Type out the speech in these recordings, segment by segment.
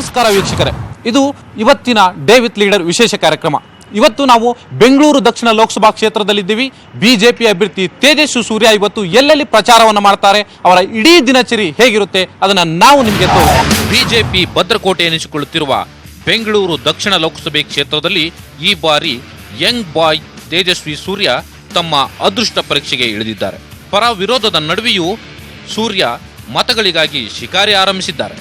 ನಮಸ್ಕಾರ ವೀಕ್ಷಕರೇ, ಇದು ಇವತ್ತಿನ ಡೇ ವಿತ್ ಲೀಡರ್ ವಿಶೇಷ ಕಾರ್ಯಕ್ರಮ. ಇವತ್ತು ನಾವು ಬೆಂಗಳೂರು ದಕ್ಷಿಣ ಲೋಕಸಭಾ ಕ್ಷೇತ್ರದಲ್ಲಿದ್ದೀವಿ. ಬಿಜೆಪಿ ಅಭ್ಯರ್ಥಿ ತೇಜಸ್ವಿ ಸೂರ್ಯ ಇವತ್ತು ಎಲ್ಲೆಲ್ಲಿ ಪ್ರಚಾರವನ್ನು ಮಾಡ್ತಾರೆ, ಅವರ ಇಡೀ ದಿನಚರಿ ಹೇಗಿರುತ್ತೆ ಅದನ್ನ ನಾವು ನಿಮಗೆ ಬಿಜೆಪಿ ಭದ್ರಕೋಟೆ ಎನಿಸಿಕೊಳ್ಳುತ್ತಿರುವ ಬೆಂಗಳೂರು ದಕ್ಷಿಣ ಲೋಕಸಭೆ ಕ್ಷೇತ್ರದಲ್ಲಿ ಈ ಬಾರಿ ಯಂಗ್ ಬಾಯ್ ತೇಜಸ್ವಿ ಸೂರ್ಯ ತಮ್ಮ ಅದೃಷ್ಟ ಪರೀಕ್ಷೆಗೆ ಇಳಿದಿದ್ದಾರೆ. ಪರ ವಿರೋಧದ ನಡುವೆಯೂ ಸೂರ್ಯ ಮತಗಳಿಗಾಗಿ ಶಿಕಾರಿ ಆರಂಭಿಸಿದ್ದಾರೆ.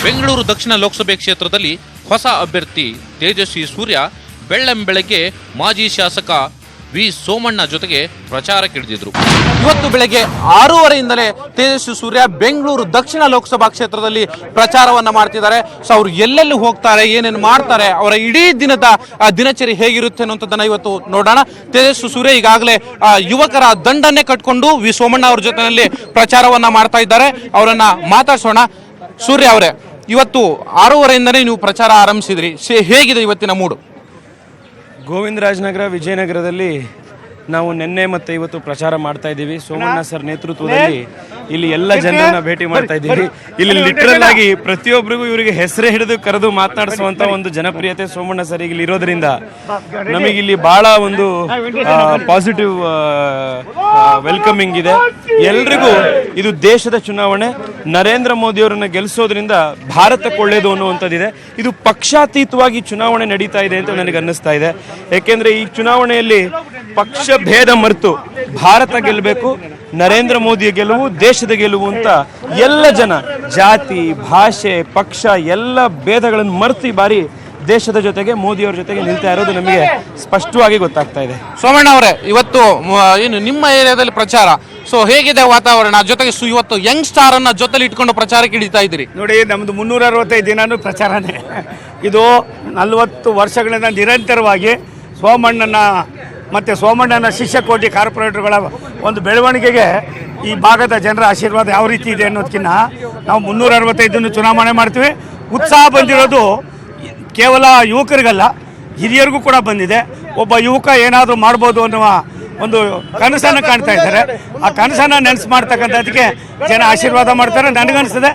ಬೆಂಗಳೂರು ದಕ್ಷಿಣ ಲೋಕಸಭೆ ಕ್ಷೇತ್ರದಲ್ಲಿ ಹೊಸ ಅಭ್ಯರ್ಥಿ ತೇಜಸ್ವಿ ಸೂರ್ಯ ಬೆಳ್ಳಂಬೆಳಗ್ಗೆ ಮಾಜಿ ಶಾಸಕ ವಿ ಸೋಮಣ್ಣ ಜೊತೆಗೆ ಪ್ರಚಾರಕ್ಕಿಳಿದಿದ್ರು. ಇವತ್ತು ಬೆಳಗ್ಗೆ 6:30ಯಿಂದಲೇ ತೇಜಸ್ವಿ ಸೂರ್ಯ ಬೆಂಗಳೂರು ದಕ್ಷಿಣ ಲೋಕಸಭಾ ಕ್ಷೇತ್ರದಲ್ಲಿ ಪ್ರಚಾರವನ್ನ ಮಾಡ್ತಿದ್ದಾರೆ. ಸೊ ಅವರು ಎಲ್ಲೆಲ್ಲಿ ಹೋಗ್ತಾರೆ, ಏನೇನು ಮಾಡ್ತಾರೆ, ಅವರ ಇಡೀ ದಿನದ ದಿನಚರಿ ಹೇಗಿರುತ್ತೆ ಅನ್ನೋಂಥದ್ದನ್ನ ಇವತ್ತು ನೋಡೋಣ. ತೇಜಸ್ವಿ ಸೂರ್ಯ ಈಗಾಗಲೇ ಯುವಕರ ದಂಡನ್ನೇ ಕಟ್ಕೊಂಡು ವಿ ಸೋಮಣ್ಣ ಅವ್ರ ಜೊತೆಯಲ್ಲಿ ಪ್ರಚಾರವನ್ನ ಮಾಡ್ತಾ ಇದ್ದಾರೆ. ಅವರನ್ನ ಮಾತಾಡ್ಸೋಣ. ಸೂರ್ಯ ಅವರೇ, ಇವತ್ತು 6:30ಯಿಂದನೇ ನೀವು ಪ್ರಚಾರ ಆರಂಭಿಸಿದ್ರಿ, ಹೇಗಿದೆ ಇವತ್ತಿನ ಮೂಡು? ಗೋವಿಂದರಾಜನಗರ, ವಿಜಯನಗರದಲ್ಲಿ ನಾವು ನಿನ್ನೆ ಮತ್ತು ಇವತ್ತು ಪ್ರಚಾರ ಮಾಡ್ತಾ ಇದ್ದೀವಿ. ಸೋಮಣ್ಣ ಸರ್ ನೇತೃತ್ವದಲ್ಲಿ ಇಲ್ಲಿ ಎಲ್ಲ ಜನರನ್ನ ಭೇಟಿ ಮಾಡ್ತಾ ಇದ್ದೀವಿ. ಇಲ್ಲಿ ಲಿಟ್ರಲ್ ಆಗಿ ಪ್ರತಿಯೊಬ್ಬರಿಗೂ ಇವರಿಗೆ ಹೆಸರೇ ಹಿಡಿದು ಕರೆದು ಮಾತನಾಡಿಸುವಂತ ಒಂದು ಜನಪ್ರಿಯತೆ ಸೋಮಣ್ಣ ಸರ್ ಇಲ್ಲಿ ಇರೋದ್ರಿಂದ ನಮಗಿಲ್ಲಿ ಬಹಳ ಒಂದು ಪಾಸಿಟಿವ್ ವೆಲ್ಕಮಿಂಗ್ ಇದೆ. ಎಲ್ರಿಗೂ ಇದು ದೇಶದ ಚುನಾವಣೆ, ನರೇಂದ್ರ ಮೋದಿ ಅವರನ್ನ ಗೆಲ್ಲಿಸೋದ್ರಿಂದ ಭಾರತಕ್ಕೆ ಒಳ್ಳೇದು ಅನ್ನುವಂಥದ್ದಿದೆ. ಇದು ಪಕ್ಷಾತೀತವಾಗಿ ಚುನಾವಣೆ ನಡೀತಾ ಇದೆ ಅಂತ ನನಗೆ ಅನ್ನಿಸ್ತಾ ಇದೆ. ಯಾಕೆಂದ್ರೆ ಈ ಚುನಾವಣೆಯಲ್ಲಿ ಪಕ್ಷ ಭೇದ ಮರೆತು ಭಾರತ ಗೆಲ್ಲಬೇಕು, ನರೇಂದ್ರ ಮೋದಿಯ ಗೆಲುವು ದೇಶದ ಗೆಲುವು ಅಂತ ಎಲ್ಲ ಜನ ಜಾತಿ, ಭಾಷೆ, ಪಕ್ಷ ಎಲ್ಲ ಭೇದಗಳನ್ನು ಮರೆತು ಈ ಬಾರಿ ದೇಶದ ಜೊತೆಗೆ ಮೋದಿಯವರ ಜೊತೆಗೆ ನಿಲ್ತಾ ಇರೋದು ನಮಗೆ ಸ್ಪಷ್ಟವಾಗಿ ಗೊತ್ತಾಗ್ತಾ ಇದೆ. ಸೋಮಣ್ಣ ಅವರೇ, ಇವತ್ತು ಏನು ನಿಮ್ಮ ಏರಿಯಾದಲ್ಲಿ ಪ್ರಚಾರ, ಸೊ ಹೇಗಿದೆ ವಾತಾವರಣ? ಜೊತೆಗೆ ಇವತ್ತು ಯಂಗ್ ಸ್ಟಾರ್ ಅನ್ನ ಜೊತೆಲಿ ಇಟ್ಕೊಂಡು ಪ್ರಚಾರಕ್ಕೆ ಹಿಡಿತಾ ಇದ್ದೀರಿ. ನೋಡಿ, ನಮ್ದು 365 ದಿನಾನು ಪ್ರಚಾರನೇ. ಇದು 40 ವರ್ಷಗಳಿಂದ ನಿರಂತರವಾಗಿ ಸೋಮಣ್ಣನ ಮತ್ತು ಸೋಮಣ್ಣನ ಶಿಷ್ಯಕೋಟಿ ಕಾರ್ಪೊರೇಟರ್ಗಳ ಒಂದು ಬೆಳವಣಿಗೆಗೆ ಈ ಭಾಗದ ಜನರ ಆಶೀರ್ವಾದ ಯಾವ ರೀತಿ ಇದೆ ಅನ್ನೋದಕ್ಕಿಂತ ನಾವು 365 ಚುನಾವಣೆ ಮಾಡ್ತೀವಿ. ಉತ್ಸಾಹ ಬಂದಿರೋದು ಕೇವಲ ಯುವಕರಿಗಲ್ಲ, ಹಿರಿಯರಿಗೂ ಕೂಡ ಬಂದಿದೆ. ಒಬ್ಬ ಯುವಕ ಏನಾದರೂ ಮಾಡ್ಬೋದು ಅನ್ನುವ ಒಂದು ಕನಸನ್ನು ಕಾಣ್ತಾ ಇದ್ದಾರೆ. ಆ ಕನಸನ್ನು ನೆನೆಸು ಮಾಡ್ತಕ್ಕಂಥದ್ದಕ್ಕೆ ಜನ ಆಶೀರ್ವಾದ ಮಾಡ್ತಾರೆ. ನನಗನ್ನಿಸ್ತದೆ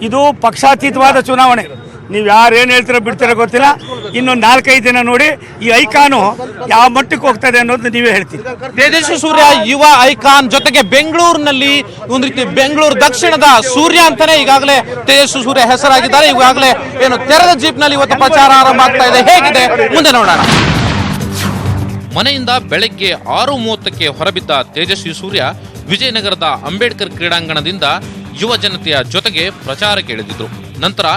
ಇದು ಪಕ್ಷಾತೀತವಾದ ಚುನಾವಣೆ. ನೀವು ಯಾರೇನು ಹೇಳ್ತೀರೋ ಬಿಡ್ತೀರೋ ಗೊತ್ತಿಲ್ಲ. ಇನ್ನೊಂದು 4-5 ದಿನ ನೋಡಿ ಈ ಐಕಾನು ಯಾವ ಮಟ್ಟಕ್ಕೆ ಹೋಗ್ತದೆ ಅನ್ನೋದು ನೀವೇ ಹೇಳ್ತೀರಿ. ತೇಜಸ್ವಿ ಸೂರ್ಯ ಯುವ ಐಕಾನ್, ಜೊತೆಗೆ ಬೆಂಗಳೂರಿನಲ್ಲಿ ಒಂದು ರೀತಿ ಬೆಂಗಳೂರು ದಕ್ಷಿಣದ ಸೂರ್ಯ ಅಂತಾನೆ ಈಗಾಗಲೇ ತೇಜಸ್ವಿ ಸೂರ್ಯ ಹೆಸರಾಗಿದ್ದಾರೆ. ಈಗಾಗಲೇ ಏನು ತೆರೆದ ಜೀಪ್ ನಲ್ಲಿ ಇವತ್ತು ಪ್ರಚಾರ ಆರಂಭ ಆಗ್ತಾ ಇದೆ. ಹೇಗಿದೆ ಮುಂದೆ ನೋಡೋಣ. ಮನೆಯಿಂದ ಬೆಳಗ್ಗೆ 6:30ಕ್ಕೆ ಹೊರಬಿದ್ದ ತೇಜಸ್ವಿ ಸೂರ್ಯ ವಿಜಯನಗರದ ಅಂಬೇಡ್ಕರ್ ಕ್ರೀಡಾಂಗಣದಿಂದ ಯುವ ಜನತೆಯ ಜೊತೆಗೆ ಪ್ರಚಾರಕ್ಕೆ ಇಳಿದಿದ್ರು. ನಂತರ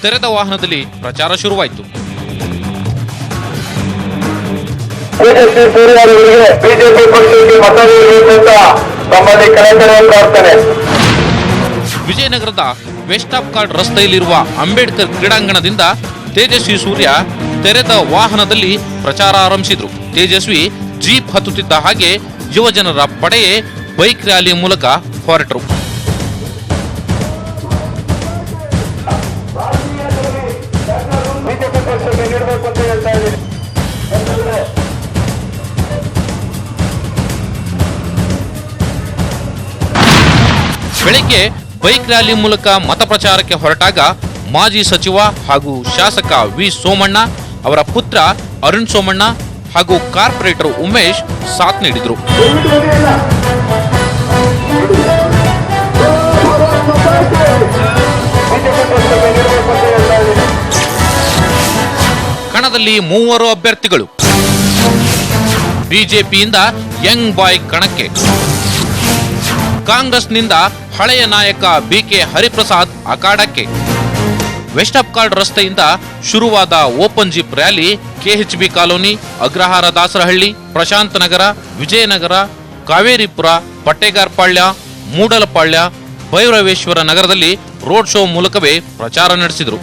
ತೆರೆದ ವಾಹನದಲ್ಲಿ ಪ್ರಚಾರ ಶುರುವಾಯಿತು. ವಿಜಯನಗರದ ವೆಸ್ಟ್ ಆಫ್ ಕಾರ್ಡ್ ರಸ್ತೆಯಲ್ಲಿರುವ ಅಂಬೇಡ್ಕರ್ ಕ್ರೀಡಾಂಗಣದಿಂದ ತೇಜಸ್ವಿ ಸೂರ್ಯ ತೆರೆದ ವಾಹನದಲ್ಲಿ ಪ್ರಚಾರ ಆರಂಭಿಸಿದ್ರು. ತೇಜಸ್ವಿ ಜೀಪ್ ಹತ್ತುತ್ತಿದ್ದ ಹಾಗೆ ಯುವಜನರ ಪಡೆಯೇ ಬೈಕ್ ರ್ಯಾಲಿ ಮೂಲಕ ಹೊರಟರು. ಬೆಳಗ್ಗೆ ಬೈಕ್ ರ್ಯಾಲಿ ಮೂಲಕ ಮತ ಪ್ರಚಾರಕ್ಕೆ ಹೊರಟಾಗ ಮಾಜಿ ಸಚಿವ ಹಾಗೂ ಶಾಸಕ ವಿ ಸೋಮಣ್ಣ, ಅವರ ಪುತ್ರ ಅರುಣ್ ಸೋಮಣ್ಣ ಹಾಗೂ ಕಾರ್ಪೊರೇಟರ್ ಉಮೇಶ್ ಸಾಥ್ ನೀಡಿದರು. ಕಣದಲ್ಲಿ 3 ಅಭ್ಯರ್ಥಿಗಳು. ಬಿಜೆಪಿಯಿಂದ ಯಂಗ್ ಬಾಯ್ ಕಣಕ್ಕೆ, ಕಾಂಗ್ರೆಸ್ನಿಂದ ಹಳೆಯ ನಾಯಕ ಬಿಕೆ ಹರಿಪ್ರಸಾದ್ ಅಖಾಡಕ್ಕೆ. ವೆಸ್ಟ್ ಆಫ್ ಕಾರ್ಡ್ ರಸ್ತೆಯಿಂದ ಶುರುವಾದ open jeep rally KHB colony, Agrahara Dasarahalli, Prashanth Nagar, Vijayanagar, Kaveripura, Pattegarapalya, Moodalapalya, ಭೈರವೇಶ್ವರ ನಗರದಲ್ಲಿ ರೋಡ್ ಶೋ ಮೂಲಕವೇ ಪ್ರಚಾರ ನಡೆಸಿದರು.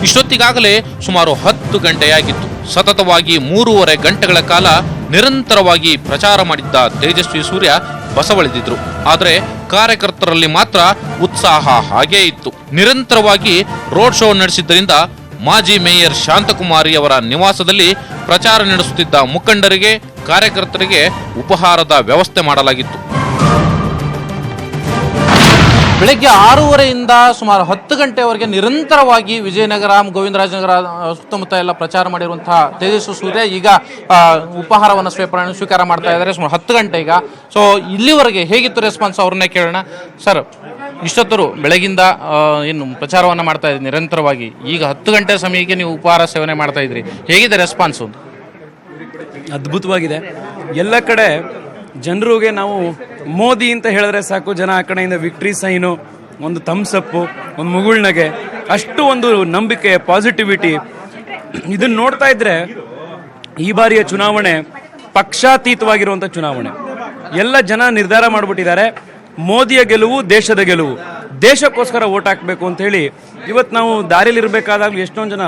ಇಷ್ಟೊತ್ತಿಗಾಗಲೇ ಸುಮಾರು 10 ಗಂಟೆಯಾಗಿತ್ತು. ಸತತವಾಗಿ 3.5 ಗಂಟೆಗಳ ಕಾಲ ನಿರಂತರವಾಗಿ ಪ್ರಚಾರ ಮಾಡಿದ್ದ ತೇಜಸ್ವಿ ಸೂರ್ಯ ಬಸವಳಿದಿದ್ರು. ಆದರೆ ಕಾರ್ಯಕರ್ತರಲ್ಲಿ ಮಾತ್ರ ಉತ್ಸಾಹ ಹಾಗೇ ಇತ್ತು. ನಿರಂತರವಾಗಿ ರೋಡ್ ಶೋ ನಡೆಸಿದ್ದರಿಂದ ಮಾಜಿ ಮೇಯರ್ ಶಾಂತಕುಮಾರಿ ಅವರ ನಿವಾಸದಲ್ಲಿ ಪ್ರಚಾರ ನಡೆಸುತ್ತಿದ್ದ ಮುಖಂಡರಿಗೆ, ಕಾರ್ಯಕರ್ತರಿಗೆ ಉಪಹಾರದ ವ್ಯವಸ್ಥೆ ಮಾಡಲಾಗಿತ್ತು. ಬೆಳಗ್ಗೆ 6:30ಯಿಂದ ಸುಮಾರು 10 ಗಂಟೆವರೆಗೆ ನಿರಂತರವಾಗಿ ವಿಜಯನಗರ, ಗೋವಿಂದರಾಜನಗರ ಸುತ್ತಮುತ್ತ ಎಲ್ಲ ಪ್ರಚಾರ ಮಾಡಿರುವಂತಹ ತೇಜಸ್ವಿ ಸೂರ್ಯ ಈಗ ಉಪಹಾರವನ್ನು ಸ್ವೀಕಾರ ಮಾಡ್ತಾ ಇದ್ದಾರೆ. ಸುಮಾರು 10 ಗಂಟೆ ಈಗ. ಸೊ ಇಲ್ಲಿವರೆಗೆ ಹೇಗಿತ್ತು ರೆಸ್ಪಾನ್ಸ್ ಅವ್ರನ್ನೇ ಕೇಳೋಣ. ಸರ್, ಇಷ್ಟೊತ್ತರು ಬೆಳಗಿಂದ ಏನು ಪ್ರಚಾರವನ್ನು ಮಾಡ್ತಾ ಇದ್ರಿ ನಿರಂತರವಾಗಿ, ಈಗ 10 ಗಂಟೆ ಸಮಯಕ್ಕೆ ನೀವು ಉಪಹಾರ ಸೇವನೆ ಮಾಡ್ತಾ ಇದ್ರಿ, ಹೇಗಿದೆ ರೆಸ್ಪಾನ್ಸು? ಅದ್ಭುತವಾಗಿದೆ. ಎಲ್ಲ ಕಡೆ ಜನರಿಗೆ ನಾವು ಮೋದಿ ಅಂತ ಹೇಳಿದ್ರೆ ಸಾಕು, ಜನ ಆ ಕಡೆಯಿಂದ ವಿಕ್ಟ್ರಿ ಸೈನು, ಒಂದು ಥಮ್ಸಪ್ಪು, ಒಂದು ಮುಗುಳ್ನಗೆ, ಅಷ್ಟು ಒಂದು ನಂಬಿಕೆ, ಪಾಸಿಟಿವಿಟಿ. ಇದನ್ನ ನೋಡ್ತಾ ಇದ್ರೆ ಈ ಬಾರಿಯ ಚುನಾವಣೆ ಪಕ್ಷಾತೀತವಾಗಿರುವಂಥ ಚುನಾವಣೆ. ಎಲ್ಲ ಜನ ನಿರ್ಧಾರ ಮಾಡಿಬಿಟ್ಟಿದ್ದಾರೆ, ಮೋದಿಯ ಗೆಲುವು ದೇಶದ ಗೆಲುವು, ದೇಶಕ್ಕೋಸ್ಕರ ಓಟ್ ಹಾಕಬೇಕು ಅಂತ ಹೇಳಿ. ಇವತ್ತು ನಾವು ದಾರಿಲಿರಬೇಕಾದಾಗಲೂ ಎಷ್ಟೊಂದು ಜನ,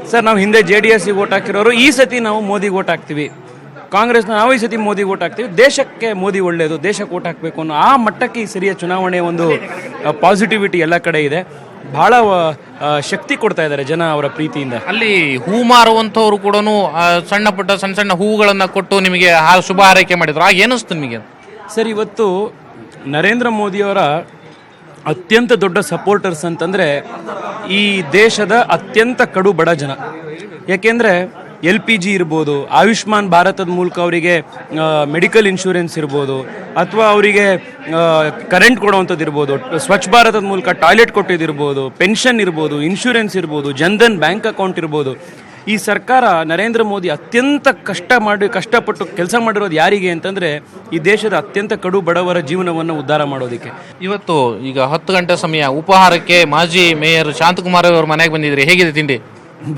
ಸರ್ ನಾವು ಹಿಂದೆ JDSಗೆ ಓಟ್ ಹಾಕಿರೋರು, ಈ ಸತಿ ನಾವು ಮೋದಿಗೆ ಓಟ್ ಹಾಕ್ತೀವಿ, ಕಾಂಗ್ರೆಸ್ನ ನಾವು ಈ ಸತಿ ಮೋದಿಗೆ ಓಟ್ ಹಾಕ್ತೀವಿ, ದೇಶಕ್ಕೆ ಮೋದಿ ಒಳ್ಳೆಯದು, ದೇಶಕ್ಕೆ ಓಟ್ ಹಾಕಬೇಕು ಅನ್ನೋ ಆ ಮಟ್ಟಕ್ಕೆ ಈ ಸರಿಯ ಚುನಾವಣೆ ಒಂದು ಪಾಸಿಟಿವಿಟಿ ಎಲ್ಲ ಕಡೆ ಇದೆ. ಬಹಳ ಶಕ್ತಿ ಕೊಡ್ತಾ ಇದ್ದಾರೆ ಜನ ಅವರ ಪ್ರೀತಿಯಿಂದ. ಅಲ್ಲಿ ಹೂ ಮಾರುವಂಥವ್ರು ಕೂಡ ಸಣ್ಣ ಸಣ್ಣ ಹೂಗಳನ್ನು ಕೊಟ್ಟು ನಿಮಗೆ ಶುಭ ಹಾರೈಕೆ ಮಾಡಿದ್ರು, ಆಗ ಏನಿಸ್ತು ನಿಮಗೆ? ಸರ್, ಇವತ್ತು ನರೇಂದ್ರ ಮೋದಿಯವರ ಅತ್ಯಂತ ದೊಡ್ಡ ಸಪೋರ್ಟರ್ಸ್ ಅಂತಂದರೆ ಈ ದೇಶದ ಅತ್ಯಂತ ಕಡು ಬಡ ಜನ. ಯಾಕೆಂದರೆ LPG ಇರ್ಬೋದು, ಆಯುಷ್ಮಾನ್ ಭಾರತದ ಮೂಲಕ ಅವರಿಗೆ ಮೆಡಿಕಲ್ ಇನ್ಶೂರೆನ್ಸ್ ಇರ್ಬೋದು, ಅಥವಾ ಅವರಿಗೆ ಕರೆಂಟ್ ಕೊಡುವಂಥದ್ದು ಇರ್ಬೋದು, ಸ್ವಚ್ಛ ಭಾರತದ ಮೂಲಕ ಟಾಯ್ಲೆಟ್ ಕೊಟ್ಟಿದ್ದಿರ್ಬೋದು, ಪೆನ್ಷನ್ ಇರ್ಬೋದು, ಇನ್ಶೂರೆನ್ಸ್ ಇರ್ಬೋದು, ಜನ್ಧನ್ ಬ್ಯಾಂಕ್ ಅಕೌಂಟ್ ಇರ್ಬೋದು. ಈ ಸರ್ಕಾರ ನರೇಂದ್ರ ಮೋದಿ ಅತ್ಯಂತ ಕಷ್ಟಪಟ್ಟು ಕೆಲಸ ಮಾಡಿರೋದು ಯಾರಿಗೆ ಅಂತಂದರೆ ಈ ದೇಶದ ಅತ್ಯಂತ ಕಡು ಬಡವರ ಜೀವನವನ್ನು ಉದ್ಧಾರ ಮಾಡೋದಕ್ಕೆ. ಇವತ್ತು ಈಗ 10 ಗಂಟೆ ಸಮಯ ಉಪಹಾರಕ್ಕೆ ಮಾಜಿ ಮೇಯರ್ ಶಾಂತಕುಮಾರ್ ಅವ್ರ ಮನೆಗೆ ಬಂದಿದ್ರಿ, ಹೇಗಿದೆ ತಿಂಡಿ?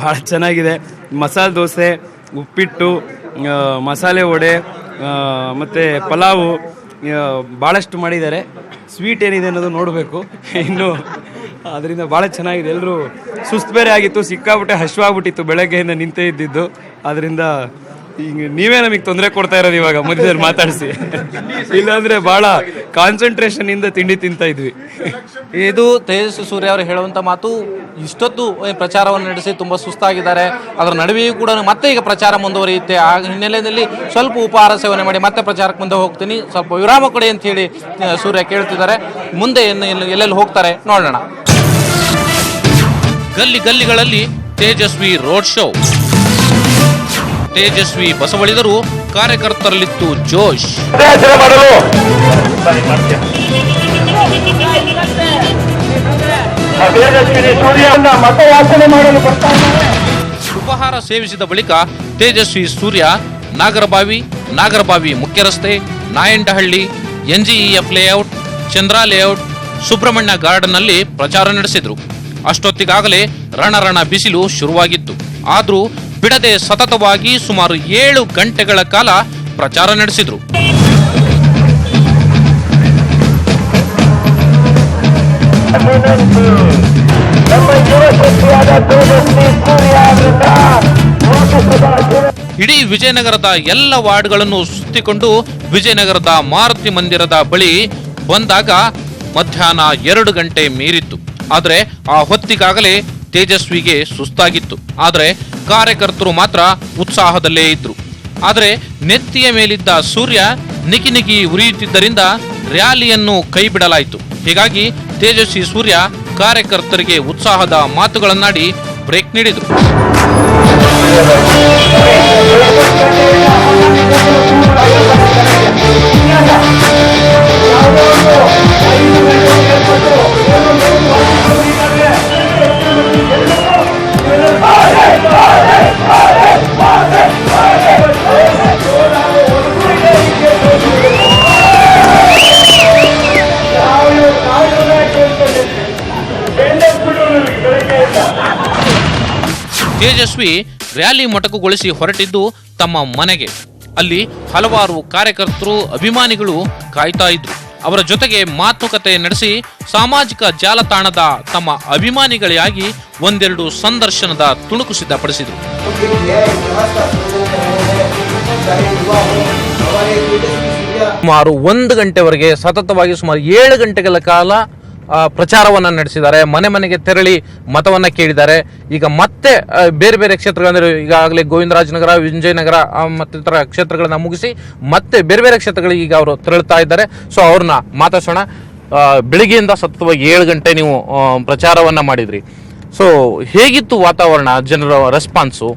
ಭಾಳ ಚೆನ್ನಾಗಿದೆ. ಮಸಾಲೆ ದೋಸೆ, ಉಪ್ಪಿಟ್ಟು, ಮಸಾಲೆ ವಡೆ ಮತ್ತು ಪಲಾವು ಭಾಳಷ್ಟು ಮಾಡಿದ್ದಾರೆ. ಸ್ವೀಟ್ ಏನಿದೆ ಅನ್ನೋದು ನೋಡಬೇಕು ಇನ್ನು. ಅದರಿಂದ ಭಾಳ ಚೆನ್ನಾಗಿದೆ. ಎಲ್ಲರೂ ಸುಸ್ತು ಬೇರೆ ಆಗಿತ್ತು, ಸಿಕ್ಕಾಬಿಟ್ಟೆ ಹಶ್ವಾಗ್ಬಿಟ್ಟಿತ್ತು, ಬೆಳಗ್ಗೆಯಿಂದ ನಿಂತೇ ಇದ್ದಿದ್ದು. ಅದರಿಂದ ಈಗ ನೀವೇ ನಮಗೆ ತೊಂದರೆ ಕೊಡ್ತಾ ಇರೋದು ಇವಾಗ ಮಧ್ಯದಲ್ಲಿ ಮಾತಾಡಿಸಿ, ಇಲ್ಲಾಂದರೆ ಭಾಳ ಕಾನ್ಸಂಟ್ರೇಷನ್ ಇಂದ ತಿಂಡಿ ತಿಂತಾ ಇದ್ವಿ. ಇದು ತೇಜಸ್ವಿ ಸೂರ್ಯ ಅವರು ಹೇಳುವಂಥ ಮಾತು. ಇಷ್ಟೊತ್ತು ಪ್ರಚಾರವನ್ನು ನಡೆಸಿ ತುಂಬ ಸುಸ್ತಾಗಿದ್ದಾರೆ, ಅದರ ನಡುವೆಯೂ ಕೂಡ ಮತ್ತೆ ಈಗ ಪ್ರಚಾರ ಮುಂದುವರಿಯುತ್ತೆ. ಆ ಹಿನ್ನೆಲೆಯಲ್ಲಿ ಸ್ವಲ್ಪ ಉಪಹಾರ ಸೇವನೆ ಮಾಡಿ ಮತ್ತೆ ಪ್ರಚಾರಕ್ಕೆ ಮುಂದೆ ಹೋಗ್ತೀನಿ, ಸ್ವಲ್ಪ ವಿರಾಮ ಕೊಡಿ ಅಂತ ಹೇಳಿ ಸೂರ್ಯ ಕೇಳ್ತಿದ್ದಾರೆ. ಮುಂದೆ ಎಲ್ಲೆಲ್ಲಿ ಹೋಗ್ತಾರೆ ನೋಡೋಣ. ಗಲ್ಲಿಗಳಲ್ಲಿ ತೇಜಸ್ವಿ ರೋಡ್ ಶೋ. ತೇಜಸ್ವಿ ಬಸವಳಿದರು, ಕಾರ್ಯಕರ್ತರಲ್ಲಿತ್ತು ಜೋಶ್. ಉಪಹಾರ ಸೇವಿಸಿದ ಬಳಿಕ ತೇಜಸ್ವಿ ಸೂರ್ಯ ನಾಗರಬಾವಿ ಮುಖ್ಯ ರಸ್ತೆ, ನಾಯಂಡಹಳ್ಳಿ, NGEF ಲೇಔಟ್, ಚಂದ್ರ ಲೇಔಟ್, ಸುಬ್ರಹ್ಮಣ್ಯ ಗಾರ್ಡನ್ನಲ್ಲಿ ಪ್ರಚಾರ ನಡೆಸಿದ್ರು. ಅಷ್ಟೊತ್ತಿಗಾಗಲೇ ರಣ ಬಿಸಿಲು ಶುರುವಾಗಿತ್ತು. ಆದರೂ ಬಿಡದೆ ಸತತವಾಗಿ ಸುಮಾರು 7 ಗಂಟೆಗಳ ಕಾಲ ಪ್ರಚಾರ ನಡೆಸಿದ್ರು. ಇಡೀ ವಿಜಯನಗರದ ಎಲ್ಲ ವಾರ್ಡ್ಗಳನ್ನು ಸುತ್ತಿಕೊಂಡು ವಿಜಯನಗರದ ಮಾರುತಿ ಮಂದಿರದ ಬಳಿ ಬಂದಾಗ ಮಧ್ಯಾಹ್ನ 2 ಗಂಟೆ ಮೀರಿತ್ತು. ಆದರೆ ಆ ಹೊತ್ತಿಗಾಗಲೇ ತೇಜಸ್ವಿಗೆ ಸುಸ್ತಾಗಿತ್ತು. ಆದರೆ ಕಾರ್ಯಕರ್ತರು ಮಾತ್ರ ಉತ್ಸಾಹದಲ್ಲೇ ಇದ್ರು. ಆದರೆ ನೆತ್ತಿಯ ಮೇಲಿದ್ದ ಸೂರ್ಯ ನಿಗಿ ಉರಿಯುತ್ತಿದ್ದರಿಂದ ರ್ಯಾಲಿಯನ್ನು ಕೈ ಬಿಡಲಾಯಿತು. ಹೀಗಾಗಿ ತೇಜಸ್ವಿ ಸೂರ್ಯ ಕಾರ್ಯಕರ್ತರಿಗೆ ಉತ್ಸಾಹದ ಮಾತುಗಳನ್ನಾಡಿ ಬ್ರೇಕ್ ನೀಡಿದರು. ತೇಜಸ್ವಿ ರ್ಯಾಲಿ ಮೊಟಕುಗೊಳಿಸಿ ಹೊರಟಿದ್ದು ತಮ್ಮ ಮನೆಗೆ. ಅಲ್ಲಿ ಹಲವಾರು ಕಾರ್ಯಕರ್ತರು, ಅಭಿಮಾನಿಗಳು ಕಾಯ್ತಾ ಇದ್ರು. ಅವರ ಜೊತೆಗೆ ಮಾತುಕತೆ ನಡೆಸಿ ಸಾಮಾಜಿಕ ಜಾಲತಾಣದ ತಮ್ಮ ಅಭಿಮಾನಿಗಳಿಗಾಗಿ ಒಂದೆರಡು ಸಂದರ್ಶನದ ತುಣುಕು ಸಿದ್ಧಪಡಿಸಿದರು. ಸುಮಾರು 1 ಗಂಟೆವರೆಗೆ ಸತತವಾಗಿ ಸುಮಾರು 7 ಗಂಟೆಗಳ ಕಾಲ ಪ್ರಚಾರವನ್ನ ನಡೆಸಿದ್ದಾರೆ. ಮನೆಗೆ ತೆರಳಿ ಮತವನ್ನ ಕೇಳಿದ್ದಾರೆ. ಈಗ ಮತ್ತೆ ಬೇರೆ ಬೇರೆ ಕ್ಷೇತ್ರಗಳಂದ್ರೆ ಈಗಾಗಲೇ ಗೋವಿಂದರಾಜನಗರ, ವಿಜಯನಗರ ಮತ್ತಿತರ ಕ್ಷೇತ್ರಗಳನ್ನ ಮುಗಿಸಿ ಮತ್ತೆ ಬೇರೆ ಬೇರೆ ಕ್ಷೇತ್ರಗಳಿಗೆ ಈಗ ಅವರು ತೆರಳುತ್ತಾ ಇದ್ದಾರೆ. ಸೊ ಅವ್ರನ್ನ ಮಾತಾಡ್ಸೋಣ. ಬೆಳಿಗ್ಗೆಯಿಂದ ಸತತವಾಗಿ 7 ಗಂಟೆ ನೀವು ಪ್ರಚಾರವನ್ನ ಮಾಡಿದ್ರಿ. ಸೊ ಹೇಗಿತ್ತು ವಾತಾವರಣ, ಜನರ ರೆಸ್ಪಾನ್ಸು?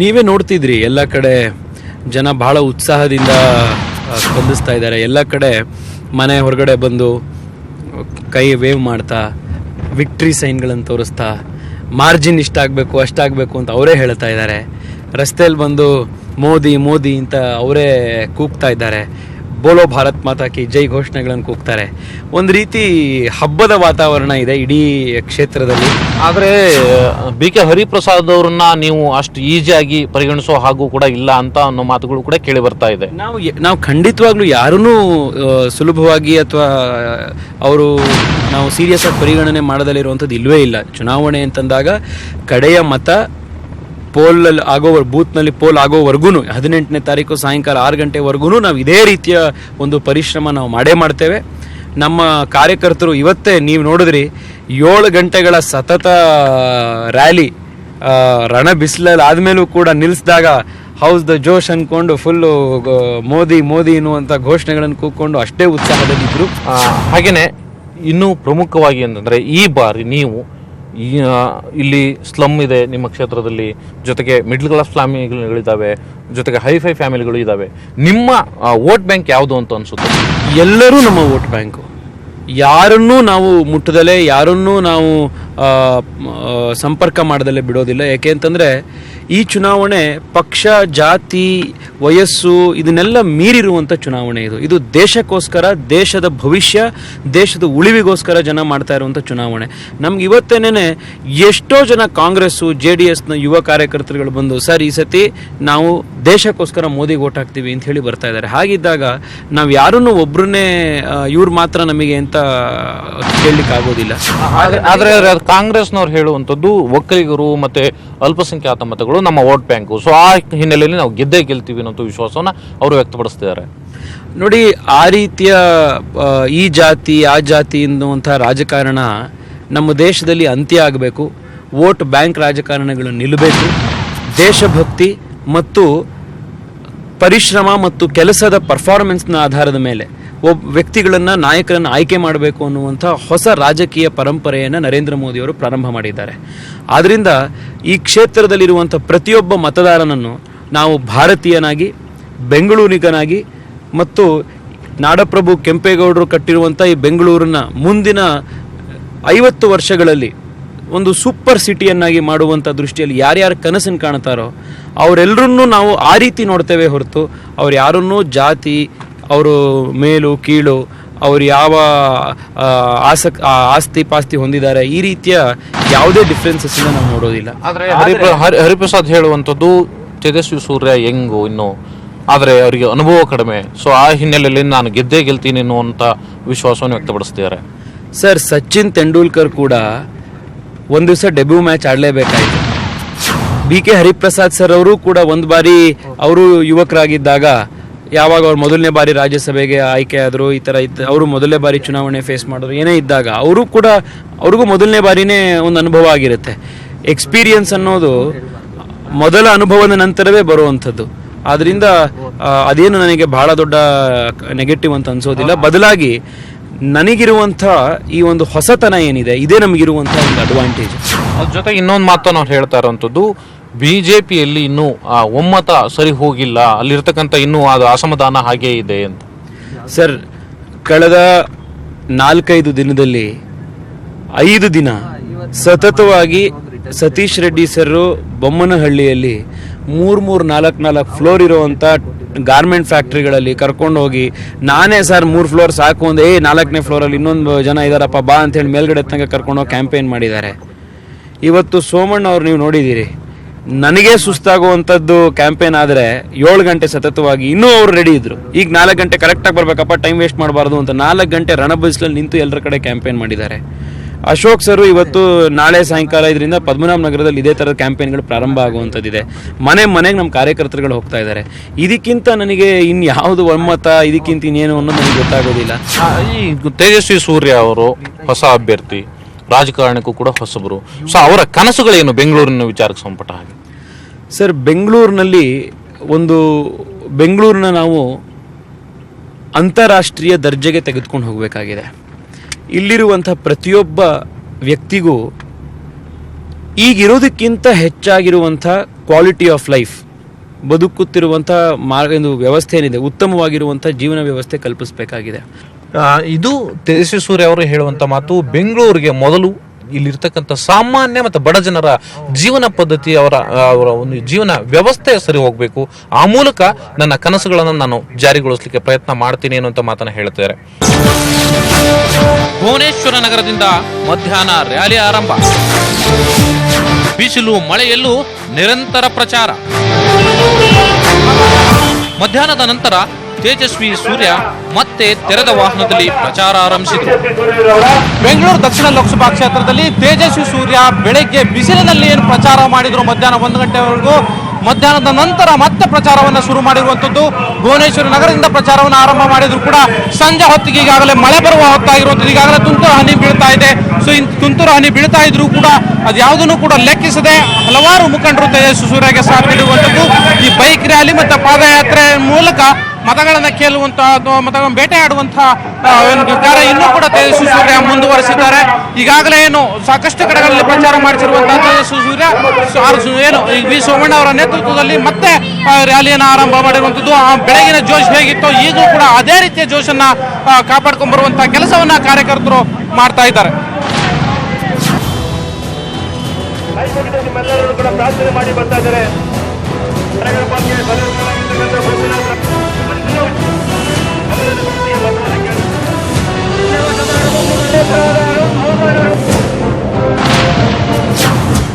ನೀವೇ ನೋಡ್ತಿದ್ರಿ, ಎಲ್ಲ ಕಡೆ ಜನ ಬಹಳ ಉತ್ಸಾಹದಿಂದ ಸ್ಪಂದಿಸ್ತಾ ಇದ್ದಾರೆ. ಎಲ್ಲ ಕಡೆ ಮನೆ ಹೊರಗಡೆ ಬಂದು ಕೈ ವೇವ್ ಮಾಡ್ತಾ, ವಿಕ್ಟ್ರಿ ಸೈನ್ಗಳನ್ನು ತೋರಿಸ್ತಾ, ಮಾರ್ಜಿನ್ ಇಷ್ಟಾಗಬೇಕು ಅಷ್ಟಾಗಬೇಕು ಅಂತ ಅವರೇ ಹೇಳ್ತಾ ಇದ್ದಾರೆ. ರಸ್ತೆಯಲ್ಲಿ ಬಂದು ಮೋದಿ ಮೋದಿ ಅಂತ ಅವರೇ ಕೂಗ್ತಾ ಇದ್ದಾರೆ. ಬೋಲೋ ಭಾರತ್ ಮಾತಾ ಕಿ ಜೈ ಘೋಷಣೆಗಳನ್ನು ಕೂಗ್ತಾರೆ. ಒಂದು ರೀತಿ ಹಬ್ಬದ ವಾತಾವರಣ ಇದೆ ಇಡೀ ಕ್ಷೇತ್ರದಲ್ಲಿ. ಆದರೆ ಬಿ ಕೆ ಹರಿಪ್ರಸಾದ್ ಅವರನ್ನ ನೀವು ಅಷ್ಟು ಈಸಿಯಾಗಿ ಪರಿಗಣಿಸೋ ಹಾಗೂ ಕೂಡ ಇಲ್ಲ ಅಂತ ಅನ್ನೋ ಮಾತುಗಳು ಕೂಡ ಕೇಳಿ ಬರ್ತಾ ಇದೆ. ನಾವು ಖಂಡಿತವಾಗ್ಲೂ ಯಾರನ್ನೂ ಸುಲಭವಾಗಿ ಅಥವಾ ನಾವು ಸೀರಿಯಸ್ ಆಗಿ ಪರಿಗಣನೆ ಮಾಡದಲ್ಲಿರುವಂಥದ್ದು ಇಲ್ಲವೇ ಇಲ್ಲ. ಚುನಾವಣೆ ಅಂತಂದಾಗ ಕಡೆಯ ಮತ ಪೋಲಲ್ಲಿ ಬೂತ್ನಲ್ಲಿ ಪೋಲ್ ಆಗೋವರೆಗೂ 18ನೇ ತಾರೀಕು ಸಾಯಂಕಾಲ 6 ಗಂಟೆವರೆಗೂ ನಾವು ಇದೇ ರೀತಿಯ ಒಂದು ಪರಿಶ್ರಮ ನಾವು ಮಾಡೇ ಮಾಡ್ತೇವೆ. ನಮ್ಮ ಕಾರ್ಯಕರ್ತರು ಇವತ್ತೇ ನೀವು ನೋಡಿದ್ರಿ 7 ಗಂಟೆಗಳ ಸತತ ರ್ಯಾಲಿ ರಣ ಬಿಸಿಲಲ್ಲಿ ಆದಮೇಲೂ ಕೂಡ ನಿಲ್ಲಿಸಿದಾಗ ಹೌಸ್ ದ ಜೋಶ್ ಅಂದ್ಕೊಂಡು ಫುಲ್ಲು ಮೋದಿ ಮೋದಿ ಎನ್ನುವಂಥ ಘೋಷಣೆಗಳನ್ನು ಕೂತ್ಕೊಂಡು ಅಷ್ಟೇ ಉತ್ಸಾಹದಲ್ಲಿದ್ದರು. ಹಾಗೆಯೇ ಇನ್ನೂ ಪ್ರಮುಖವಾಗಿ ಅಂತಂದರೆ ಈ ಬಾರಿ ನೀವು ಇಲ್ಲಿ ಸ್ಲಮ್ ಇದೆ ನಿಮ್ಮ ಕ್ಷೇತ್ರದಲ್ಲಿ, ಜೊತೆಗೆ ಮಿಡ್ಲ್ ಕ್ಲಾಸ್ ಫ್ಯಾಮಿಲಿಗಳಿದ್ದಾವೆ, ಜೊತೆಗೆ ಹೈಫೈ ಫ್ಯಾಮಿಲಿಗಳು ಇದ್ದಾವೆ. ನಿಮ್ಮ ವೋಟ್ ಬ್ಯಾಂಕ್ ಯಾವುದು ಅಂತ ಅನಿಸುತ್ತೆ? ಎಲ್ಲರೂ ನಮ್ಮ ವೋಟ್ ಬ್ಯಾಂಕು. ಯಾರನ್ನೂ ನಾವು ಮುಟ್ಟದಲ್ಲೇ, ಯಾರನ್ನೂ ನಾವು ಸಂಪರ್ಕ ಮಾಡದಲ್ಲೇ ಬಿಡೋದಿಲ್ಲ. ಯಾಕೆ ಅಂತಂದರೆ ಈ ಚುನಾವಣೆ ಪಕ್ಷ, ಜಾತಿ, ವಯಸ್ಸು ಇದನ್ನೆಲ್ಲ ಮೀರಿರುವಂಥ ಚುನಾವಣೆ. ಇದು ದೇಶಕ್ಕೋಸ್ಕರ, ದೇಶದ ಭವಿಷ್ಯ, ದೇಶದ ಉಳಿವಿಗೋಸ್ಕರ ಜನ ಮಾಡ್ತಾ ಇರುವಂಥ ಚುನಾವಣೆ. ನಮ್ಗೆ ಇವತ್ತೇನೆ ಎಷ್ಟೋ ಜನ ಕಾಂಗ್ರೆಸ್ಸು, JDSನ ಯುವ ಕಾರ್ಯಕರ್ತರುಗಳು ಬಂದು ಸರ್ ಈ ಸತಿ ನಾವು ದೇಶಕ್ಕೋಸ್ಕರ ಮೋದಿಗೆ ಓಟ್ ಹಾಕ್ತೀವಿ ಅಂತ ಹೇಳಿ ಬರ್ತಾ ಇದ್ದಾರೆ. ಹಾಗಿದ್ದಾಗ ನಾವು ಯಾರನ್ನೂ ಒಬ್ಬರನ್ನೇ ಇವ್ರು ಮಾತ್ರ ನಮಗೆ ಅಂತ ಹೇಳಲಿಕ್ಕೆ ಆಗೋದಿಲ್ಲ. ಆದರೆ ಕಾಂಗ್ರೆಸ್ನವ್ರು ಹೇಳುವಂಥದ್ದು ಒಕ್ಕಲಿಗರು ಮತ್ತೆ ಅಲ್ಪಸಂಖ್ಯಾತ ಮತಗಳು ನಮ್ಮ ವೋಟ್ ಬ್ಯಾಂಕು. ಸೊ ಆ ಹಿನ್ನೆಲೆಯಲ್ಲಿ ನಾವು ಗೆದ್ದೇ ಗೆಲ್ತೀವಿ ಅನ್ನೋ ವಿಶ್ವಾಸವನ್ನ ಅವರು ವ್ಯಕ್ತಪಡಿಸ್ತಿದ್ದಾರೆ. ನೋಡಿ, ಆ ರೀತಿಯ ಈ ಜಾತಿ ಆ ಜಾತಿ ಎನ್ನುವಂಥ ರಾಜಕಾರಣ ನಮ್ಮ ದೇಶದಲ್ಲಿ ಅಂತ್ಯ ಆಗಬೇಕು. ವೋಟ್ ಬ್ಯಾಂಕ್ ರಾಜಕಾರಣಗಳು ನಿಲ್ಲಬೇಕು. ದೇಶಭಕ್ತಿ ಮತ್ತು ಪರಿಶ್ರಮ ಮತ್ತು ಕೆಲಸದ ಪರ್ಫಾರ್ಮೆನ್ಸ್ನ ಆಧಾರದ ಮೇಲೆ ವ್ಯಕ್ತಿಗಳನ್ನು, ನಾಯಕರನ್ನು ಆಯ್ಕೆ ಮಾಡಬೇಕು ಅನ್ನುವಂಥ ಹೊಸ ರಾಜಕೀಯ ಪರಂಪರೆಯನ್ನು ನರೇಂದ್ರ ಮೋದಿಯವರು ಪ್ರಾರಂಭ ಮಾಡಿದ್ದಾರೆ. ಆದ್ದರಿಂದ ಈ ಕ್ಷೇತ್ರದಲ್ಲಿರುವಂಥ ಪ್ರತಿಯೊಬ್ಬ ಮತದಾರನನ್ನು ನಾವು ಭಾರತೀಯನಾಗಿ, ಬೆಂಗಳೂರಿಗನಾಗಿ ಮತ್ತು ನಾಡಪ್ರಭು ಕೆಂಪೇಗೌಡರು ಕಟ್ಟಿರುವಂಥ ಈ ಬೆಂಗಳೂರನ್ನ ಮುಂದಿನ 50 ವರ್ಷಗಳಲ್ಲಿ ಒಂದು ಸೂಪರ್ ಸಿಟಿಯನ್ನಾಗಿ ಮಾಡುವಂಥ ದೃಷ್ಟಿಯಲ್ಲಿ ಯಾರ್ಯಾರು ಕನಸನ್ನು ಕಾಣ್ತಾರೋ ಅವರೆಲ್ಲರನ್ನೂ ನಾವು ಆ ರೀತಿ ನೋಡ್ತೇವೆ ಹೊರತು ಅವ್ರು ಯಾರನ್ನೂ ಜಾತಿ, ಅವರು ಮೇಲು ಕೀಳು, ಅವರು ಯಾವ ಆಸ್ತಿ ಪಾಸ್ತಿ ಹೊಂದಿದ್ದಾರೆ, ಈ ರೀತಿಯ ಯಾವುದೇ ಡಿಫ್ರೆನ್ಸಸ್ ನಾವು ನೋಡೋದಿಲ್ಲ. ಆದರೆ ಹರಿಪ್ರಸಾದ್ ಹೇಳುವಂಥದ್ದು ತೇಜಸ್ವಿ ಸೂರ್ಯ ಹೆಂಗು ಇನ್ನು, ಆದರೆ ಅವರಿಗೆ ಅನುಭವ ಕಡಿಮೆ. ಸೊ ಆ ಹಿನ್ನೆಲೆಯಲ್ಲಿ ನಾನು ಗೆದ್ದೇ ಗೆಲ್ತೀನಿ ಅನ್ನುವಂಥ ವಿಶ್ವಾಸವನ್ನು ವ್ಯಕ್ತಪಡಿಸ್ತಿದ್ದಾರೆ. ಸರ್, ಸಚಿನ್ ತೆಂಡೂಲ್ಕರ್ ಕೂಡ ಒಂದು ದಿವಸ ಡೆಬ್ಯೂ ಮ್ಯಾಚ್ ಆಡಲೇಬೇಕಾಯಿತು. BK ಹರಿಪ್ರಸಾದ್ ಸರ್ ಅವರು ಕೂಡ ಒಂದು ಬಾರಿ ಅವರು ಯುವಕರಾಗಿದ್ದಾಗ, ಯಾವಾಗ ಅವ್ರು ಮೊದಲನೇ ಬಾರಿ ರಾಜ್ಯಸಭೆಗೆ ಆಯ್ಕೆ ಆದರು, ಈ ಥರ ಅವರು ಮೊದಲನೇ ಬಾರಿ ಚುನಾವಣೆ ಫೇಸ್ ಮಾಡೋರು ಏನೇ ಇದ್ದಾಗ ಅವ್ರಿಗೂ ಮೊದಲನೇ ಬಾರಿನೇ ಒಂದು ಅನುಭವ ಆಗಿರುತ್ತೆ. ಎಕ್ಸ್ಪೀರಿಯನ್ಸ್ ಅನ್ನೋದು ಮೊದಲ ಅನುಭವದ ನಂತರವೇ ಬರುವಂಥದ್ದು. ಆದ್ದರಿಂದ ಅದೇನು ನನಗೆ ಬಹಳ ದೊಡ್ಡ ನೆಗೆಟಿವ್ ಅಂತ ಅನ್ಸೋದಿಲ್ಲ. ಬದಲಾಗಿ ನನಗಿರುವಂಥ ಈ ಒಂದು ಹೊಸತನ ಏನಿದೆ, ಇದೇ ನಮಗಿರುವಂಥ ಒಂದು ಅಡ್ವಾಂಟೇಜ್. ಅದ್ರ ಜೊತೆ ಇನ್ನೊಂದು ಮಾತನ್ನು ಅವ್ರು ಹೇಳ್ತಾ ಇರೋವಂಥದ್ದು, BJPಯಲ್ಲಿ ಇನ್ನೂ ಒಮ್ಮತ ಸರಿ ಹೋಗಿಲ್ಲ, ಅಲ್ಲಿರ್ತಕ್ಕಂಥ ಇನ್ನೂ ಅದು ಅಸಮಾಧಾನ ಹಾಗೇ ಇದೆ ಅಂತ. ಸರ್, ಕಳೆದ 4-5 ದಿನದಲ್ಲಿ 5 ದಿನ ಸತತವಾಗಿ ಸತೀಶ್ ರೆಡ್ಡಿ ಸರ್ ಬೊಮ್ಮನಹಳ್ಳಿಯಲ್ಲಿ 3-4 ಫ್ಲೋರ್ ಇರುವಂಥ ಗಾರ್ಮೆಂಟ್ ಫ್ಯಾಕ್ಟ್ರಿಗಳಲ್ಲಿ ಕರ್ಕೊಂಡು ಹೋಗಿ, ನಾನೇ ಸರ್ 3 ಫ್ಲೋರ್ ಸಾಕು ಒಂದು 4ನೇ ಫ್ಲೋರಲ್ಲಿ ಇನ್ನೊಂದು ಜನ ಇದ್ದಾರಪ್ಪ ಬಾ ಅಂತೇಳಿ ಮೇಲ್ಗಡೆ ತನಕ ಕರ್ಕೊಂಡು ಹೋಗಿ ಕ್ಯಾಂಪೇನ್ ಮಾಡಿದ್ದಾರೆ. ಇವತ್ತು ಸೋಮಣ್ಣ ಅವ್ರು ನೀವು ನೋಡಿದ್ದೀರಿ, ನನಗೆ ಸುಸ್ತಾಗುವಂಥದ್ದು ಕ್ಯಾಂಪೇನ್ ಆದರೆ 7 ಗಂಟೆ ಸತತವಾಗಿ ಇನ್ನೂ ಅವರು ರೆಡಿ ಇದ್ರು. ಈಗ 4 ಗಂಟೆ ಕರೆಕ್ಟಾಗಿ ಬರಬೇಕಪ್ಪ, ಟೈಮ್ ವೇಸ್ಟ್ ಮಾಡಬಾರ್ದು ಅಂತ 4 ಗಂಟೆ ರಣಬಿಸಿಲಲ್ಲಿ ನಿಂತು ಎಲ್ಲರ ಕಡೆ ಕ್ಯಾಂಪೇನ್ ಮಾಡಿದ್ದಾರೆ. ಅಶೋಕ್ ಸರ್ ಇವತ್ತು ನಾಳೆ ಸಾಯಂಕಾಲ ಇದರಿಂದ ಪದ್ಮನಾಭ ನಗರದಲ್ಲಿ ಇದೇ ಥರದ ಕ್ಯಾಂಪೇನ್ಗಳು ಪ್ರಾರಂಭ ಆಗುವಂಥದ್ದಿದೆ. ಮನೆಗೆ ನಮ್ಮ ಕಾರ್ಯಕರ್ತರುಗಳು ಹೋಗ್ತಾ ಇದ್ದಾರೆ. ಇದಕ್ಕಿಂತ ನನಗೆ ಇನ್ಯಾವುದು ಒಮ್ಮತ, ಇದಕ್ಕಿಂತ ಇನ್ನೇನು ಅನ್ನೋದು ನನಗೆ ಗೊತ್ತಾಗೋದಿಲ್ಲ. ಈ ತೇಜಸ್ವಿ ಸೂರ್ಯ ಅವರು ಹೊಸ ಅಭ್ಯರ್ಥಿ, ರಾಜಕಾರಣಕ್ಕೂ ಕೂಡ ಹೊಸಬರು. ಸೊ ಅವರ ಕನಸುಗಳೇನು ಬೆಂಗಳೂರಿನ ವಿಚಾರಕ್ಕೆ ಸಂಪಟ್ಟ ಹಾಗೆ? ಸರ್, ಬೆಂಗಳೂರಿನಲ್ಲಿ ಬೆಂಗಳೂರನ್ನ ನಾವು ಅಂತಾರಾಷ್ಟ್ರೀಯ ದರ್ಜೆಗೆ ತೆಗೆದುಕೊಂಡು ಹೋಗಬೇಕಾಗಿದೆ. ಇಲ್ಲಿರುವಂಥ ಪ್ರತಿಯೊಬ್ಬ ವ್ಯಕ್ತಿಗೂ ಈಗಿರೋದಕ್ಕಿಂತ ಹೆಚ್ಚಾಗಿರುವಂಥ ಕ್ವಾಲಿಟಿ ಆಫ್ ಲೈಫ್, ಬದುಕುತ್ತಿರುವಂಥ ಒಂದು ವ್ಯವಸ್ಥೆ ಏನಿದೆ, ಉತ್ತಮವಾಗಿರುವಂಥ ಜೀವನ ವ್ಯವಸ್ಥೆ ಕಲ್ಪಿಸಬೇಕಾಗಿದೆ. ಇದು ತೇಜಸ್ವಿ ಸೂರ್ಯ ಅವರು ಹೇಳುವಂತ ಮಾತು. ಬೆಂಗಳೂರಿಗೆ ಮೊದಲು ಇಲ್ಲಿರ್ತಕ್ಕಂಥ ಸಾಮಾನ್ಯ ಮತ್ತು ಬಡ ಜನರ ಜೀವನ ಪದ್ಧತಿ, ಅವರ ಒಂದು ಜೀವನ ವ್ಯವಸ್ಥೆ ಸರಿ ಹೋಗಬೇಕು, ಆ ಮೂಲಕ ನನ್ನ ಕನಸುಗಳನ್ನು ನಾನು ಜಾರಿಗೊಳಿಸಲಿಕ್ಕೆ ಪ್ರಯತ್ನ ಮಾಡ್ತೀನಿ ಅನ್ನುವಂಥ ಮಾತನ್ನ ಹೇಳ್ತಾರೆ. ಭುವನೇಶ್ವರ ನಗರದಿಂದ ಮಧ್ಯಾಹ್ನ ರ್ಯಾಲಿ ಆರಂಭ. ಬಿಸಿಲು ಮಳೆಯಲ್ಲೂ ನಿರಂತರ ಪ್ರಚಾರ. ಮಧ್ಯಾಹ್ನದ ನಂತರ ತೇಜಸ್ವಿ ಸೂರ್ಯ ಮತ್ತೆ ತೆರೆದ ವಾಹನದಲ್ಲಿ ಪ್ರಚಾರ ಆರಂಭಿಸಿದರು. ಬೆಂಗಳೂರು ದಕ್ಷಿಣ ಲೋಕಸಭಾ ಕ್ಷೇತ್ರದಲ್ಲಿ ತೇಜಸ್ವಿ ಸೂರ್ಯ ಬೆಳಗ್ಗೆ ಬಿಸಿಲಿನಲ್ಲಿ ಏನು ಪ್ರಚಾರ ಮಾಡಿದ್ರು ಮಧ್ಯಾಹ್ನ 1 ಗಂಟೆವರೆಗೂ, ಮಧ್ಯಾಹ್ನದ ನಂತರ ಮತ್ತೆ ಪ್ರಚಾರವನ್ನು ಶುರು ಮಾಡಿರುವಂಥದ್ದು. ಭುವನೇಶ್ವರ ನಗರದಿಂದ ಪ್ರಚಾರವನ್ನು ಆರಂಭ ಮಾಡಿದ್ರು ಕೂಡ ಸಂಜೆ ಹೊತ್ತಿಗೆ ಈಗಾಗಲೇ ಮಳೆ ಬರುವ ಹೊತ್ತಾಗಿರುವಂಥದ್ದು. ಈಗಾಗಲೇ ತುಂತುರು ಹನಿ ಬೀಳ್ತಾ ಇದೆ. ಸೊ ತುಂತುರು ಹನಿ ಬೀಳ್ತಾ ಇದ್ರು ಕೂಡ ಅದ್ಯಾವುದನ್ನು ಕೂಡ ಲೆಕ್ಕಿಸದೆ ಹಲವಾರು ಮುಖಂಡರು ತೇಜಸ್ವಿ ಸೂರ್ಯಗೆ ಸಾಥ್ ನೀಡಿರುವಂಥದ್ದು. ಈ ಬೈಕ್ ರ್ಯಾಲಿ ಮತ್ತು ಪಾದಯಾತ್ರೆ ಮೂಲಕ ಮತಗಳನ್ನು ಕೇಳುವಂತಹ ಅಥವಾ ಮತಗಳನ್ನು ಬೇಟೆಯಾಡುವಂತಹ ನಿರ್ಧಾರ ಇನ್ನೂ ಕೂಡ ತೇಜಸ್ವಿ ಸೂರ್ಯ ಮುಂದುವರೆಸಿದ್ದಾರೆ. ಈಗಾಗಲೇ ಏನು ಸಾಕಷ್ಟು ಕಡೆಗಳಲ್ಲಿ ಪ್ರಚಾರ ಮಾಡಿಸಿರುವಂತಹ ತೇಜಸ್ವಿ ಸೂರ್ಯ ಏನು ವಿ ಸೋಮಣ್ಣ ಅವರ ನೇತೃತ್ವದಲ್ಲಿ ಮತ್ತೆ ರ್ಯಾಲಿಯನ್ನು ಆರಂಭ ಮಾಡಿರುವಂಥದ್ದು. ಆ ಬೆಳಗಿನ ಜೋಶ್ ಹೇಗಿತ್ತು, ಈಗಲೂ ಕೂಡ ಅದೇ ರೀತಿಯ ಜೋಶನ್ನ ಕಾಪಾಡ್ಕೊಂಡ್ ಬರುವಂತಹ ಕೆಲಸವನ್ನ ಕಾರ್ಯಕರ್ತರು ಮಾಡ್ತಾ ಇದ್ದಾರೆ. ಕೂಡ ಪ್ರಾರ್ಥನೆ ಮಾಡಿ ಬರ್ತಾ ಇದ್ದಾರೆ.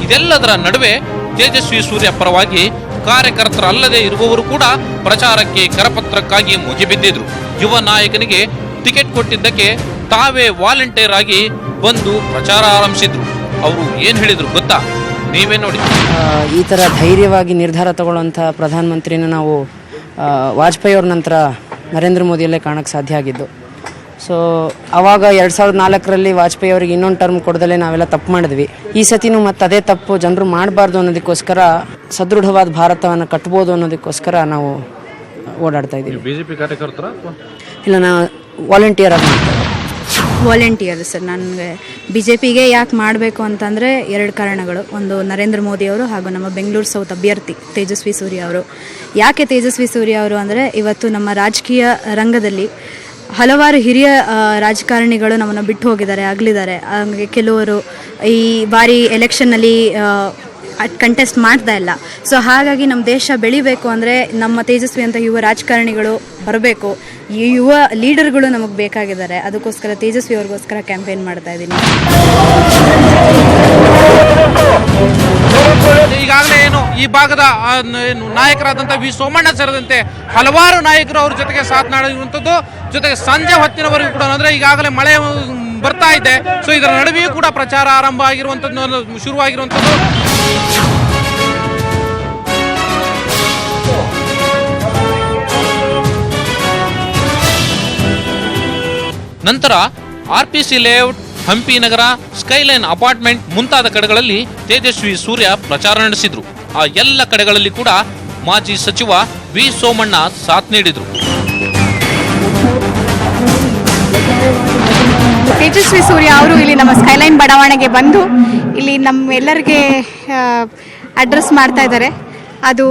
ಇದೆಲ್ಲದರ ನಡುವೆ ತೇಜಸ್ವಿ ಸೂರ್ಯ ಪರವಾಗಿ ಕಾರ್ಯಕರ್ತರಲ್ಲದೆ ಇರುವವರು ಕೂಡ ಪ್ರಚಾರಕ್ಕೆ ಕರಪತ್ರಕ್ಕಾಗಿ ಮುಗಿಬಿದ್ದಿದ್ರು. ಯುವ ನಾಯಕನಿಗೆ ಟಿಕೆಟ್ ಕೊಟ್ಟಿದ್ದಕ್ಕೆ ತಾವೇ ವಾಲಂಟಿಯರ್ ಆಗಿ ಬಂದು ಪ್ರಚಾರ ಆರಂಭಿಸಿದ್ರು. ಅವರು ಏನ್ ಹೇಳಿದ್ರು ಗೊತ್ತಾ? ನೀವೇ ನೋಡಿ. ಈ ಥರ ಧೈರ್ಯವಾಗಿ ನಿರ್ಧಾರ ತಗೊಳ್ಳುವಂಥ ಪ್ರಧಾನಮಂತ್ರಿನ ನಾವು ವಾಜಪೇಯಿ ಅವ್ರ ನಂತರ ನರೇಂದ್ರ ಮೋದಿಯಲ್ಲೇ ಕಾಣಕ್ಕೆ ಸಾಧ್ಯ ಆಗಿದ್ದು. ಸೊ ಆವಾಗ 2004ರಲ್ಲಿ ವಾಜಪೇಯಿ ಅವರಿಗೆ ಇನ್ನೊಂದು ಟರ್ಮ್ ಕೊಡದಲ್ಲೇ ನಾವೆಲ್ಲ ತಪ್ಪು ಮಾಡಿದ್ವಿ. ಈ ಸತಿನೂ ಮತ್ತೆ ಅದೇ ತಪ್ಪು ಜನರು ಮಾಡಬಾರ್ದು ಅನ್ನೋದಕ್ಕೋಸ್ಕರ, ಸದೃಢವಾದ ಭಾರತವನ್ನು ಕಟ್ಬೋದು ಅನ್ನೋದಕ್ಕೋಸ್ಕರ ನಾವು ಓಡಾಡ್ತಾ ಇದ್ದೀವಿ. ಬಿಜೆಪಿ ಕಾರ್ಯಕರ್ತರ ಇಲ್ಲ, ನಾ ವಾಲಂಟಿಯರ್ ಆಗಿ ಮಾಡ್ತಾ ಇದ್ದೀನಿ. Volunteer sir. ನನಗೆ ಬಿ ಜೆ ಪಿಗೆ ಯಾಕೆ ಮಾಡಬೇಕು ಅಂತಂದರೆ 2 ಕಾರಣಗಳು. ಒಂದು, ನರೇಂದ್ರ ಮೋದಿ ಅವರು ಹಾಗೂ ನಮ್ಮ ಬೆಂಗಳೂರು ಸೌತ್ ಅಭ್ಯರ್ಥಿ ತೇಜಸ್ವಿ ಸೂರ್ಯ ಅವರು. ಯಾಕೆ ತೇಜಸ್ವಿ ಸೂರ್ಯ ಅವರು ಅಂದರೆ, ಇವತ್ತು ನಮ್ಮ ರಾಜಕೀಯ ರಂಗದಲ್ಲಿ ಹಲವಾರು ಹಿರಿಯ ರಾಜಕಾರಣಿಗಳು ನಮ್ಮನ್ನು ಬಿಟ್ಟು ಹೋಗಿದ್ದಾರೆ, ಆಗಲಿದ್ದಾರೆ. ಹಾಗೆ ಕೆಲವರು ಈ ಬಾರಿ ಎಲೆಕ್ಷನ್ನಲ್ಲಿ ಕಂಟೆಸ್ಟ್ ಮಾಡ್ತಾ ಇಲ್ಲ. ಸೊ ಹಾಗಾಗಿ ನಮ್ಮ ದೇಶ ಬೆಳಿಬೇಕು ಅಂದರೆ ನಮ್ಮ ತೇಜಸ್ವಿ ಅಂತ ಯುವ ರಾಜಕಾರಣಿಗಳು ಬರಬೇಕು, ಈ ಯುವ ಲೀಡರ್ಗಳು ನಮಗೆ ಬೇಕಾಗಿದ್ದಾರೆ. ಅದಕ್ಕೋಸ್ಕರ ತೇಜಸ್ವಿ ಅವ್ರಿಗೋಸ್ಕರ ಕ್ಯಾಂಪೇನ್ ಮಾಡ್ತಾ ಇದ್ದೀನಿ. ಈಗಾಗಲೇ ಏನು ಈ ಭಾಗದ ನಾಯಕರಾದಂತಹ ವಿ ಸೋಮಣ್ಣ ಸೇರಿದಂತೆ ಹಲವಾರು ನಾಯಕರು ಅವ್ರ ಜೊತೆಗೆ ಸಾಥ್ ನೀಡುವಂಥದ್ದು. ಜೊತೆಗೆ ಸಂಜೆ ಹೊತ್ತಿನವರೆಗೂ ಕೂಡ ಅಂದ್ರೆ ಈಗಾಗಲೇ ಮಳೆ ಬರ್ತಾ ಇದೆ. ಸೊ ಇದರ ನಡುವೆಯೂ ಕೂಡ ಪ್ರಚಾರ ಆರಂಭ ಆಗಿರುವಂಥದ್ದು, ಶುರುವಾಗಿರುವಂಥದ್ದು. ನಂತರ RPC ಲೇಔಟ್, ಹಂಪಿ ನಗರ, ಸ್ಕೈಲೈನ್ ಅಪಾರ್ಟ್ಮೆಂಟ್ ಮುಂತಾದ ಕಡೆಗಳಲ್ಲಿ ತೇಜಸ್ವಿ ಸೂರ್ಯ ಪ್ರಚಾರ ನಡೆಸಿದ್ರು. ಆ ಎಲ್ಲ ಕಡೆಗಳಲ್ಲಿ ಕೂಡ ಮಾಜಿ ಸಚಿವ ವಿ ಸೋಮಣ್ಣ ಸಾಥ್ ನೀಡಿದ್ರು. ತೇಜಸ್ವಿ ಸೂರ್ಯ ಅವರು ಇಲ್ಲಿ ನಮ್ಮ ಸ್ಕೈಲೈನ್ ಬಡಾವಣೆಗೆ ಬಂದು ಇಲ್ಲಿ ನಮ್ಮೆಲ್ಲರಿಗೆ ಅಡ್ರೆಸ್ ಮಾಡ್ತಾ ಇದ್ದಾರೆ. ಅದು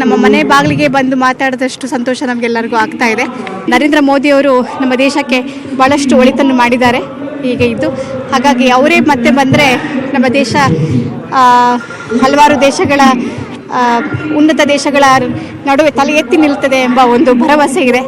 ನಮ್ಮ ಮನೆ ಬಾಗಿಲಿಗೆ ಬಂದು ಮಾತಾಡಿದಷ್ಟು ಸಂತೋಷ ನಮಗೆಲ್ಲರಿಗೂ ಆಗ್ತಾ ಇದೆ. ನರೇಂದ್ರ ಮೋದಿಯವರು ನಮ್ಮ ದೇಶಕ್ಕೆ ಭಾಳಷ್ಟು ಒಳಿತನ್ನು ಮಾಡಿದ್ದಾರೆ ಈಗ ಇದ್ದು. ಹಾಗಾಗಿ ಅವರೇ ಮತ್ತೆ ಬಂದರೆ ನಮ್ಮ ದೇಶ ಹಲವಾರು ದೇಶಗಳ ಉನ್ನತ ದೇಶಗಳ ನಡುವೆ ತಲೆ ಎತ್ತಿ ನಿಲ್ತದೆ ಎಂಬ ಒಂದು ಭರವಸೆ ಇದೆ.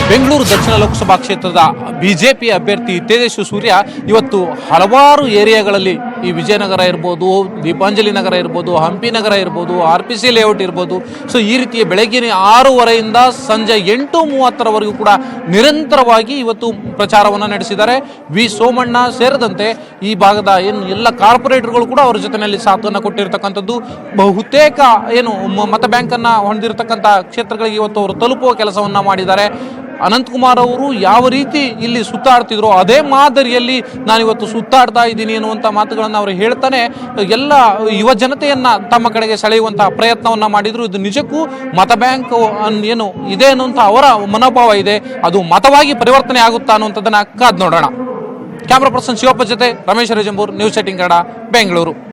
ಬೆಂಗಳೂರು ದಕ್ಷಿಣ ಲೋಕಸಭಾ ಕ್ಷೇತ್ರದ ಬಿಜೆಪಿ ಅಭ್ಯರ್ಥಿ ತೇಜಸ್ವಿ ಸೂರ್ಯ ಇವತ್ತು ಹಲವಾರು ಏರಿಯಾಗಳಲ್ಲಿ, ಈ ವಿಜಯನಗರ ಇರ್ಬೋದು, ದೀಪಾಂಜಲಿ ನಗರ ಇರ್ಬೋದು, ಹಂಪಿ ನಗರ ಇರ್ಬೋದು, RPC ಲೇಔಟ್ ಇರ್ಬೋದು, ಸೊ ಈ ರೀತಿಯ ಬೆಳಗಿನ 6:30ಯಿಂದ ಸಂಜೆ 8:30ರವರೆಗೂ ಕೂಡ ನಿರಂತರವಾಗಿ ಇವತ್ತು ಪ್ರಚಾರವನ್ನು ನಡೆಸಿದ್ದಾರೆ. ವಿ ಸೋಮಣ್ಣ ಸೇರಿದಂತೆ ಈ ಭಾಗದ ಎಲ್ಲ ಕಾರ್ಪೊರೇಟರ್ಗಳು ಕೂಡ ಅವರ ಜೊತೆಯಲ್ಲಿ ಸಾಥನ್ನು ಕೊಟ್ಟಿರ್ತಕ್ಕಂಥದ್ದು. ಬಹುತೇಕ ಮತ ಬ್ಯಾಂಕನ್ನು ಹೊಂದಿರತಕ್ಕಂಥ ಕ್ಷೇತ್ರಗಳಿಗೆ ಇವತ್ತು ಅವರು ತಲುಪುವ ಕೆಲಸವನ್ನ ಮಾಡಿದ್ದಾರೆ. ಅನಂತಕುಮಾರ್ ಅವರು ಯಾವ ರೀತಿ ಇಲ್ಲಿ ಸುತ್ತಾಡ್ತಿದ್ರು ಅದೇ ಮಾದರಿಯಲ್ಲಿ ನಾನಿವತ್ತು ಸುತ್ತಾಡ್ತಾ ಇದ್ದೀನಿ ಅನ್ನುವಂಥ ಮಾತುಗಳನ್ನು ಮಾತುಗಳನ್ನು ಅವರು ಹೇಳ್ತಾನೆ ಎಲ್ಲ ಯುವ ಜನತೆಯನ್ನ ತಮ್ಮ ಕಡೆಗೆ ಸೆಳೆಯುವಂತಹ ಪ್ರಯತ್ನವನ್ನ ಮಾಡಿದ್ರು. ಇದು ನಿಜಕ್ಕೂ ಮತ ಬ್ಯಾಂಕ್ ಏನು ಇದೆ ಅನ್ನುವಂಥ ಅವರ ಮನೋಭಾವ ಇದೆ, ಅದು ಮತವಾಗಿ ಪರಿವರ್ತನೆ ಆಗುತ್ತಾ ಅನ್ನುವಂಥದ್ದನ್ನ ಕಾದ್ ನೋಡೋಣ. ಕ್ಯಾಮ್ರಾ ಪರ್ಸನ್ ಶಿವಪ್ಪ ಜೊತೆ ರಮೇಶ್ ರಜಂಬೂರ್, ನ್ಯೂಸ್ 18 ಕನ್ನಡ, ಬೆಂಗಳೂರು.